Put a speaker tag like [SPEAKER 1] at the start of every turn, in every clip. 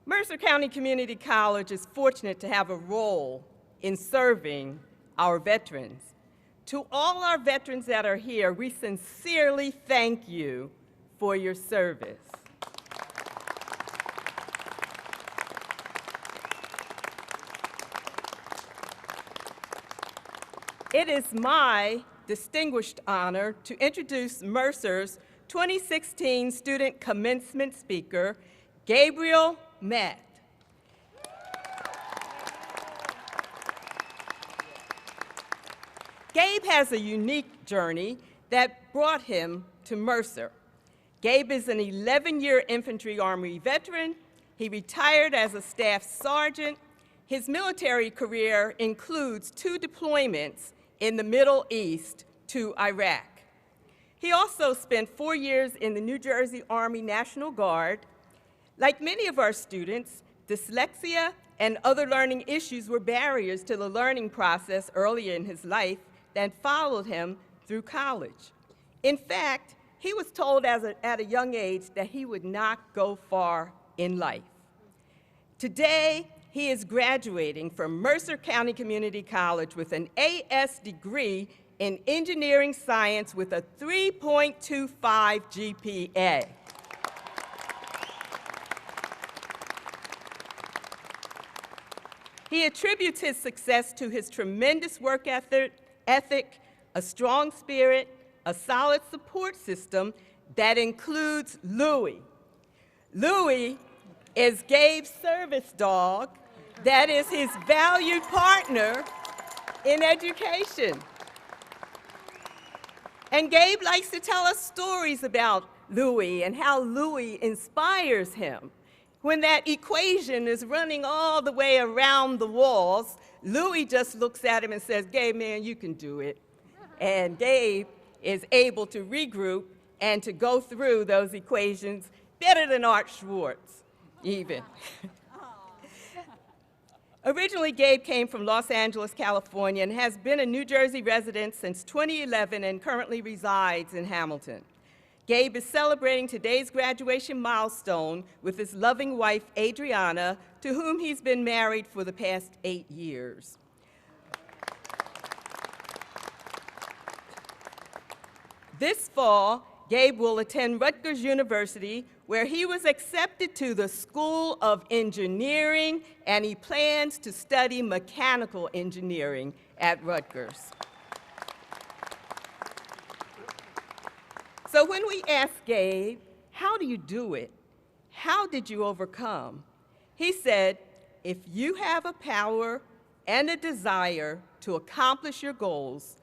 [SPEAKER 1] Mercer County Community College is fortunate to have a role in serving our veterans. To all our veterans that are here, we sincerely thank you for your service. It is my distinguished honor to introduce Mercer's 2016 Student Commencement Speaker, Gabriel. Gabe has a unique journey that brought him to Mercer. Gabe is an 11-year Infantry Army veteran. He retired as a staff sergeant. His military career includes 2 deployments in the Middle East to Iraq. He also spent 4 years in the New Jersey Army National Guard. Like many of our students, dyslexia and other learning issues were barriers to the learning process early in his life that followed him through college. In fact, he was told at a young age that he would not go far in life. Today, he is graduating from Mercer County Community College with an AS degree in engineering science with a 3.25 GPA. He attributes his success to his tremendous work ethic, a strong spirit, a solid support system that includes Louie. Louie is Gabe's service dog that is his valued partner in education. And Gabe likes to tell us stories about Louie and how Louie inspires him. When that equation is running all the way around the walls, Louie just looks at him and says, "Gabe, man, you can do it." And Gabe is able to regroup and to go through those equations better than Art Schwartz, even. Originally, Gabe came from Los Angeles, California, and has been a New Jersey resident since 2011 and currently resides in Hamilton. Gabe is celebrating today's graduation milestone with his loving wife, Adriana, to whom he's been married for the past 8 years. This fall, Gabe will attend Rutgers University, where he was accepted to the School of Engineering, and he plans to study mechanical engineering at Rutgers. So when we asked Gabe, "How do you do it? How did you overcome?" he said, "If you have a power and a desire to accomplish your goals,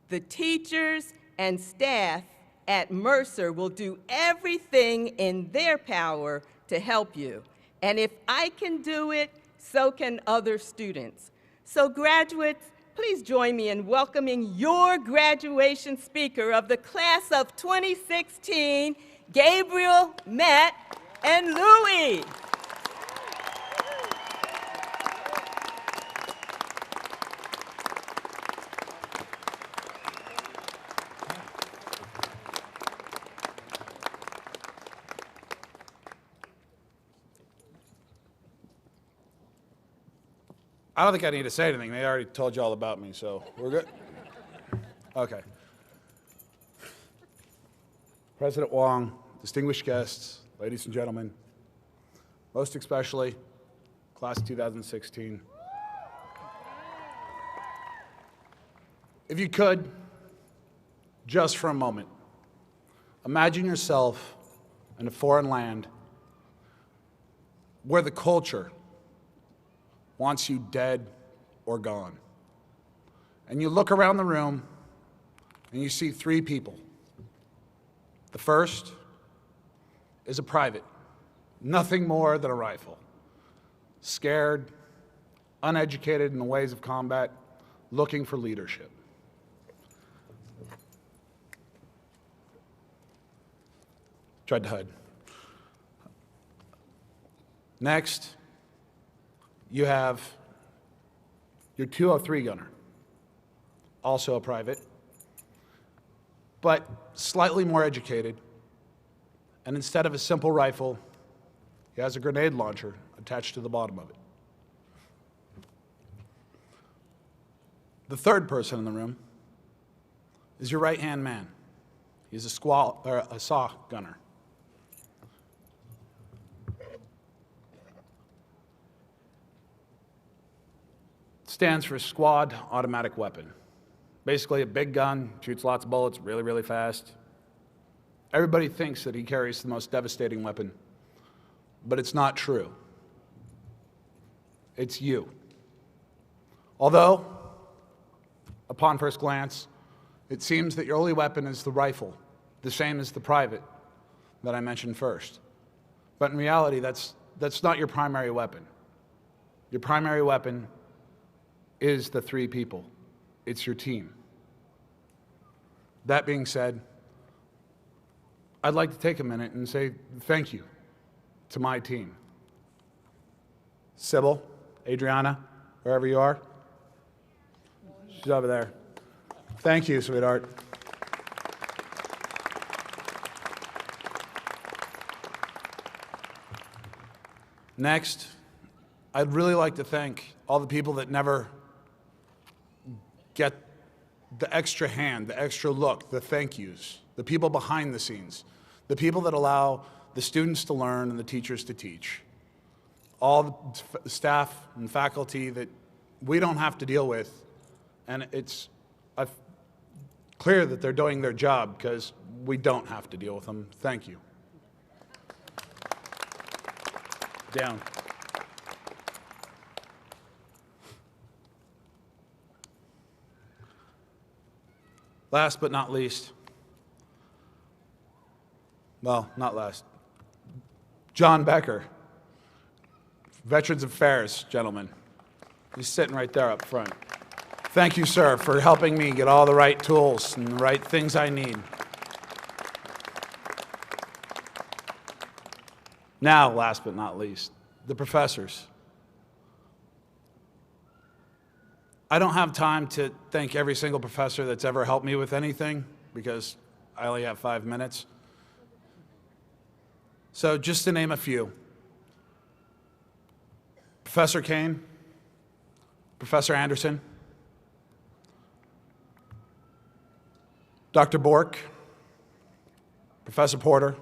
[SPEAKER 1] the teachers and staff at Mercer will do everything in their power to help you. And if I can do it, so can other students." So graduates, please join me in welcoming your graduation speaker of the class of 2016, Gabriel, Matt, and Louie.
[SPEAKER 2] I don't think I need to say anything. They already told you all about me, so we're good. Okay. President Wong, distinguished guests, ladies and gentlemen, most especially class of 2016. If you could, just for a moment, imagine yourself in a foreign land where the culture wants you dead or gone. And you look around the room and you see 3 people. The first is a private, nothing more than a rifle, scared, uneducated in the ways of combat, looking for leadership. Tried to hide. Next, you have your 203 gunner, also a private, but slightly more educated. And instead of a simple rifle, he has a grenade launcher, a attached to the bottom of it. The third person in the room is your right-hand man. He's a saw gunner. Stands for Squad Automatic Weapon. Basically a big gun, shoots lots of bullets really, really fast. Everybody thinks that he carries the most devastating weapon, but it's not true. It's you. Although, upon first glance, it seems that your only weapon is the rifle, the same as the private that I mentioned first. But in reality, that's not your primary weapon. Your primary weapon is the three people. It's your team. That being said, I'd like to take a minute and say thank you to my team. Sybil, Adriana, wherever you are. She's over there. Thank you, sweetheart. Next, I'd really like to thank all the people that never get the extra hand, the extra look, the thank yous, the people behind the scenes, the people that allow the students to learn and the teachers to teach, all the staff and faculty that we don't have to deal with, and it's clear that they're doing their job because we don't have to deal with them. Thank you. Down. Last but not least, well, not last, John Becker, Veterans Affairs, gentlemen. He's sitting right there up front. Thank you, sir, for helping me get all the right tools and the right things I need. Now, last but not least, the professors. I don't have time to thank every single professor that's ever helped me with anything because I only have 5 minutes. So just to name a few. Professor Kane, Professor Anderson, Dr. Bork, Professor Porter,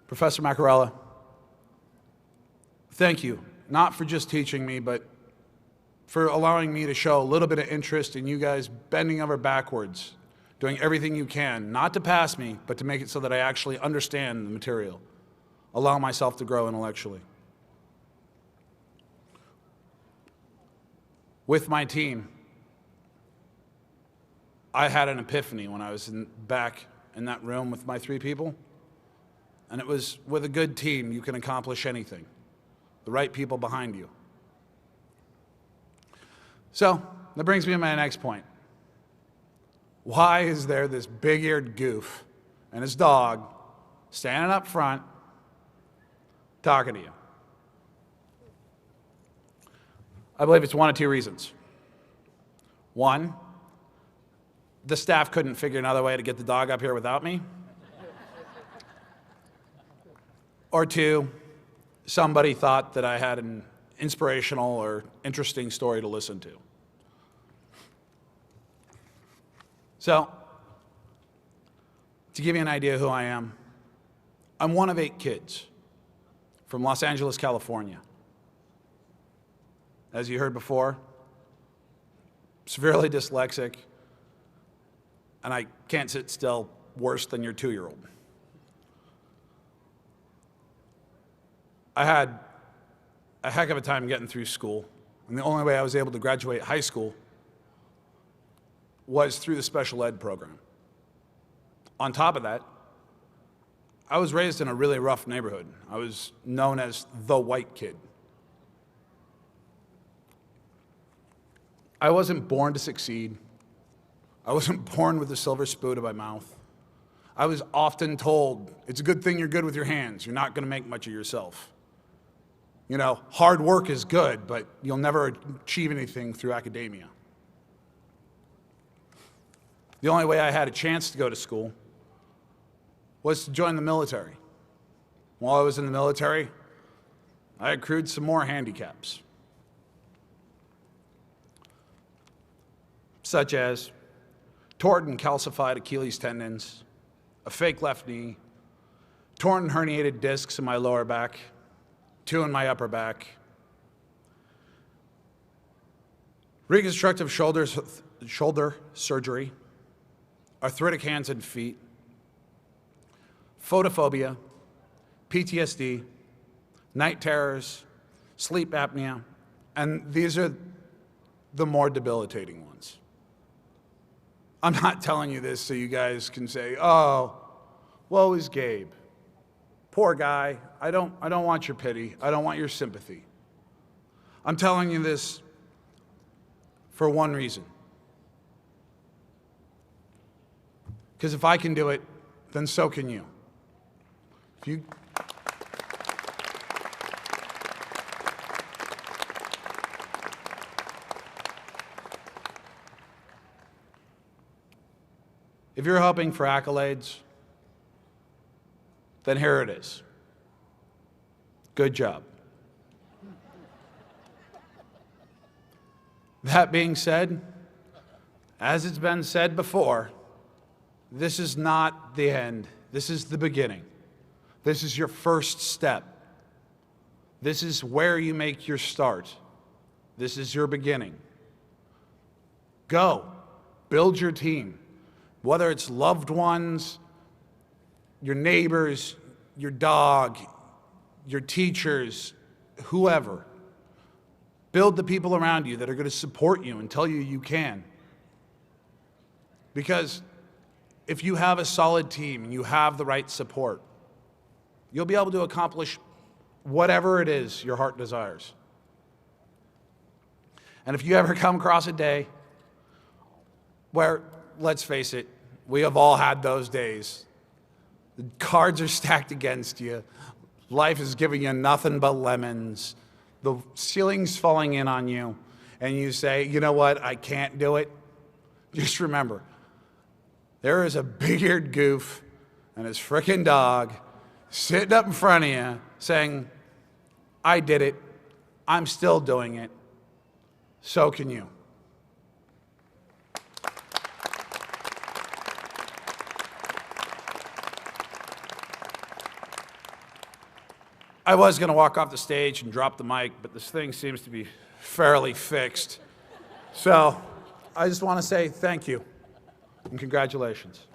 [SPEAKER 2] Professor Macarella, thank you, not for just teaching me, but for allowing me to show a little bit of interest in you guys bending over backwards, doing everything you can, not to pass me, but to make it so that I actually understand the material, allow myself to grow intellectually. With my team, I had an epiphany when I was back in that room with my 3 people. And it was, with a good team, you can accomplish anything. The right people behind you. So, that brings me to my next point. Why is there this big-eared goof and his dog standing up front talking to you? I believe it's 1 of 2 reasons. 1, the staff couldn't figure another way to get the dog up here without me. Or 2, somebody thought that I had an inspirational or interesting story to listen to. So, to give you an idea of who I am, I'm one of 8 kids from Los Angeles, California. As you heard before, severely dyslexic, and I can't sit still worse than your 2-year-old. I had a heck of a time getting through school, and the only way I was able to graduate high school was through the special ed program. On top of that, I was raised in a really rough neighborhood. I was known as the white kid. I wasn't born to succeed. I wasn't born with a silver spoon in my mouth. I was often told, it's a good thing you're good with your hands. You're not going to make much of yourself. You know, hard work is good, but you'll never achieve anything through academia. The only way I had a chance to go to school was to join the military. While I was in the military, I accrued some more handicaps, such as torn and calcified Achilles tendons, a fake left knee, torn and herniated discs in my lower back, 2 in my upper back, reconstructive shoulder surgery, arthritic hands and feet, photophobia, PTSD, night terrors, sleep apnea, and these are the more debilitating ones. I'm not telling you this so you guys can say, oh, woe is Gabe. Poor guy. I don't want your pity. I don't want your sympathy. I'm telling you this for one reason. Because if I can do it, then so can you. If you're hoping for accolades, then here it is. Good job. That being said, as it's been said before, this is not the end. This is the beginning. This is your first step. This is where you make your start. This is your beginning. Go. Build your team. Whether it's loved ones, your neighbors, your dog, your teachers, whoever. Build the people around you that are going to support you and tell you you can. Because if you have a solid team and you have the right support, you'll be able to accomplish whatever it is your heart desires. And if you ever come across a day where, let's face it, we have all had those days. The cards are stacked against you. Life is giving you nothing but lemons. The ceiling's falling in on you. And you say, you know what, I can't do it. Just remember, there is a big-eared goof and his frickin' dog sitting up in front of you saying, I did it. I'm still doing it. So can you. I was going to walk off the stage and drop the mic, but this thing seems to be fairly fixed. So I just want to say thank you and congratulations.